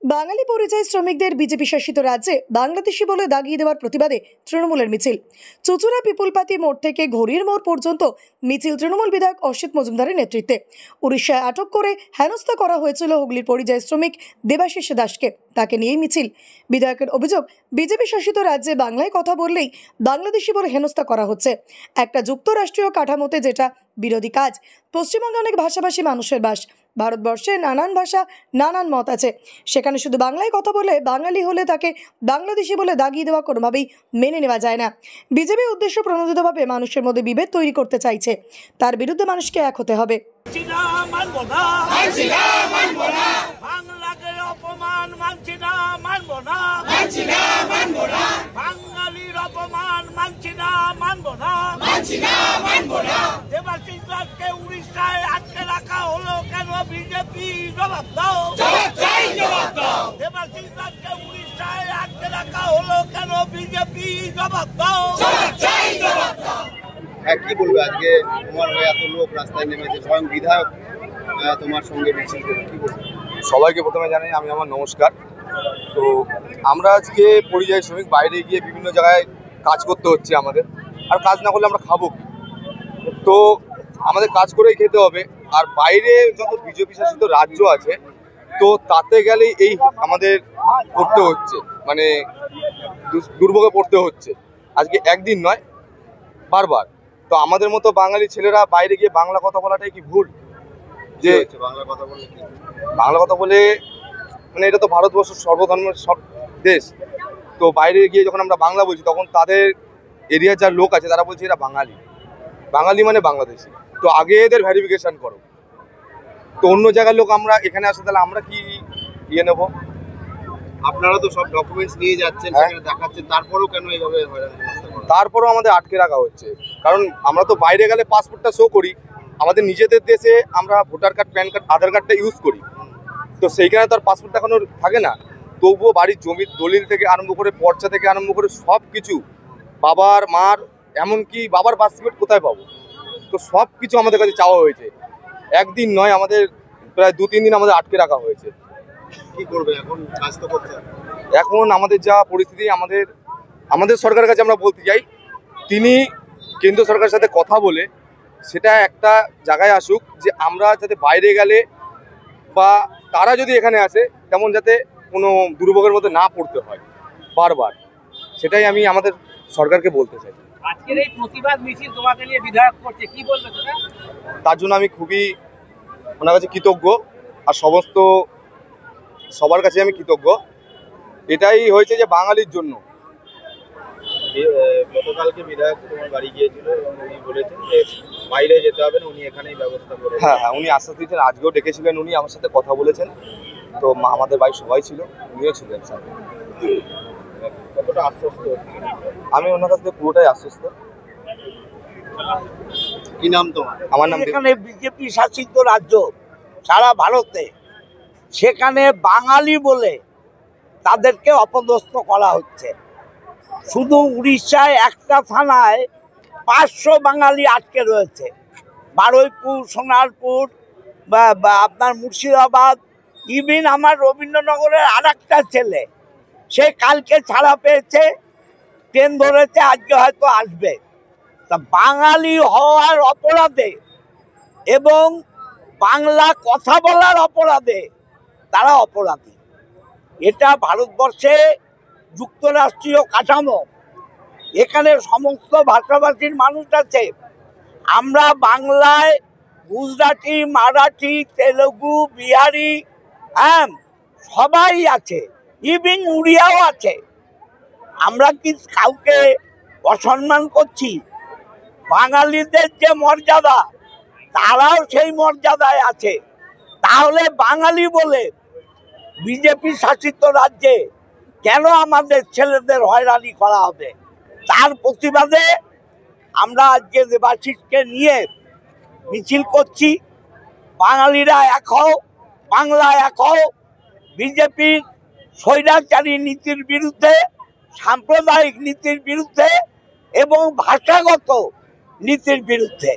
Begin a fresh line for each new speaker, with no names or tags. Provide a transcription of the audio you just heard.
বাঙালি পরিযায়ী শ্রমিকদের বিজেপি শাসিত রাজ্যে বাংলাদেশি বলে দাগিয়ে দেওয়ার প্রতিবাদে তৃণমূলের মিছিল। চুচুড়া পিপুলপাতি মোড় থেকে ঘড়ির মোড় পর্যন্ত মিছিল তৃণমূল বিধায়ক অসিত মজুমদারের নেতৃত্বে। উড়িষ্যায় আটক করে হেনস্থা করা হয়েছিল হুগলির পরিযায়ী শ্রমিক দেবাশিস দাসকে। তাকে নিয়েই মিছিল। বিধায়কের অভিযোগ, বিজেপি শাসিত রাজ্যে বাংলায় কথা বললেই বাংলাদেশি বলে হেনস্থা করা হচ্ছে। একটা যুক্তরাষ্ট্রীয় কাঠামোতে যেটা বিরোধী কাজ। পশ্চিমবঙ্গে অনেক ভাষাভাষী মানুষের বাস। ভারতবর্ষে নানান ভাষা, নানান মত আছে। সেখানে শুধু বাংলায় কথা বলে বাঙালি হলে তাকে বাংলাদেশি বলে দাগিয়ে দেওয়া কোনোভাবেই মেনে নেওয়া যায় না। বিজেপি উদ্দেশ্য প্রণোদিতভাবে মানুষের মধ্যে বিভেদ তৈরি করতে চাইছে। তার বিরুদ্ধে মানুষকে এক হতে হবে।
উড়িষ্যায় আটকে রাখা হলো কেন? বিজেপি জবাব দাও। দেবাশিস দাসকে উড়িষ্যায় আটকে রাখা হলো কেন? বিজেপি জবাব দাও।
কি বলবে আজকে তোমার হয়ে এত লোক রাস্তায় নেমেছে, স্বয়ং বিধায়ক তোমার সঙ্গে মিছিল করে, কি বলবে?
সবাইকে প্রথমে জানাই আমি আমার নমস্কার। তো আমরা আজকে পরিযায়ী শ্রমিক, বাইরে গিয়ে বিভিন্ন জায়গায় কাজ করতে হচ্ছে আমাদের, আর কাজ না করলে আমরা খাবো কি? তো আমাদের কাজ করেই খেতে হবে। আর বাইরে যত বিজেপি শাসিত রাজ্য আছে, তো তাতে গেলে এই আমাদের করতে হচ্ছে, মানে দুর্ভোগে পড়তে হচ্ছে। আজকে একদিন নয়, বারবার। তো আমাদের মতো বাঙালি ছেলেরা বাইরে গিয়ে বাংলা কথা বলাটাই কি ভুল? যে
বাংলা কথা বলে
বাংলা কথা বলে মানে এটা তো ভারতবর্ষের সর্বধর্মের সব দেশ। তো বাইরে গিয়ে যখন আমরা বাংলা বলছি, তখন তাদের এরিয়ার যা লোক আছে তারা বলছে এরা বাঙালি। বাঙালি মানে বাংলাদেশি। তো আগে এদের ভেরিফিকেশন করো। তো অন্য জায়গার লোক আমরা এখানে আসে, তাহলে আমরা কি ইয়ে নেবো?
আপনারা তো সব ডকুমেন্টস নিয়ে যাচ্ছেন, সেখানে দেখাচ্ছেন, তারপরেও কেন এইভাবে হয়রানি?
তারপরেও আমাদের আটকে রাখা হচ্ছে, কারণ আমরা তো বাইরে গেলে পাসপোর্টটা শো করি। আমাদের নিজেদের দেশে আমরা ভোটার কার্ড, প্যান কার্ড, আধার কার্ডটা ইউজ করি। তো সেইখানে তো আর পাসপোর্ট এখনো থাকে না। তবুও বাড়ির জমির দলিল থেকে আরম্ভ করে, পর্চা থেকে আরম্ভ করে সব কিছু, বাবার মার, এমনকি বাবার বার্থ সার্টিফিকেট কোথায় পাবো? তো সব কিছু আমাদের কাছে চাওয়া হয়েছে। একদিন নয়, আমাদের প্রায় 2-3 দিন আমাদের আটকে রাখা হয়েছে।
কি করবে এখন? কাজ তো করতে হবে।
এখন আমাদের যা পরিস্থিতি, আমাদের সরকারের কাছে আমরা বলতে চাই, তিনি কেন্দ্র সরকারের সাথে কথা বলে সেটা একটা জায়গায় আসুক, যে আমরা যাতে বাইরে গেলে বা তারা যদি এখানে আসে, তেমন যাতে কোনো দুর্ভোগের মধ্যে না পড়তে হয় বারবার। সেটাই আমি আমাদের সরকারকে বলতে চাই।
আজকের এই প্রতিবাদ মিছিল তোমাকে নিয়ে বিধায়ক করছে, কি বলবে তোমরা?
তার জন্য আমি খুবই ওনার কাছে কৃতজ্ঞ, আর সবার কাছে আমি কৃতজ্ঞ। এটাই হয়েছে যে বাঙালির জন্য।
গতকালকে বিধায়ক তোমার বাড়ি গিয়েছিল এবং উনি বলেছেন যে বাইরে যেতে হবে না, উনি এখানেই ব্যবস্থা করে।
হ্যাঁ, উনি আশ্বাস দিয়েছেন। আজকেও ডেকেছিলেন, উনি আমার সাথে কথা বলেছেন। তো আমাদের বাড়ি সবাই ছিল, উনিও ছিলেন সাথে।
কতটা আশ্বস্ত?
আমি ওনার কাছ থেকে পুরোটাই আশ্বস্ত।
কি নাম তোমার?
আমার নাম
এখানে বিজেপি শাসিত রাজ্য সারা ভারতে, সেখানে বাঙালি বলে তাদেরকে অপদস্থ করা হচ্ছে। শুধু উড়িষ্যায় একটা থানায় 500 বাঙালি আটকে রয়েছে। বারুইপুর, সোনারপুর, বা আপনার মুর্শিদাবাদ, ইভিন আমার রবীন্দ্রনগরের আর একটা ছেলে, সে কালকে ছাড়া পেয়েছে, ট্রেন ধরেছে, আজকে হয়তো আসবে। তা বাঙালি হওয়ার অপরাধে এবং বাংলা কথা বলার অপরাধে তারা অপরাধী। এটা ভারতবর্ষে যুক্তরাষ্ট্রীয় কাঠামো, এখানে সমস্ত ভাষাভাষীর মানুষ আছে। আমরা বাংলায় গুজরাটি, মারাঠি, তেলেগু, বিহারি, সবাই আছে, ইভিন উড়িয়াও আছে। আমরা কি কাউকে অসম্মান করছি? বাঙালিদের যে মর্যাদা, তারাও সেই মর্যাদায় আছে। তাহলে বাঙালি বলে বিজেপি শাসিত রাজ্যে কেন আমাদের ছেলেদের হয়রানি করা হবে? তার প্রতিবাদে আমরা আজকে দেবাশিসকে নিয়ে মিছিল করছি। বাঙালিরা এক হও, বাংলা এক হও। বিজেপির স্বৈরাচারী নীতির বিরুদ্ধে, সাম্প্রদায়িক নীতির বিরুদ্ধে এবং ভাষাগত নীতির বিরুদ্ধে।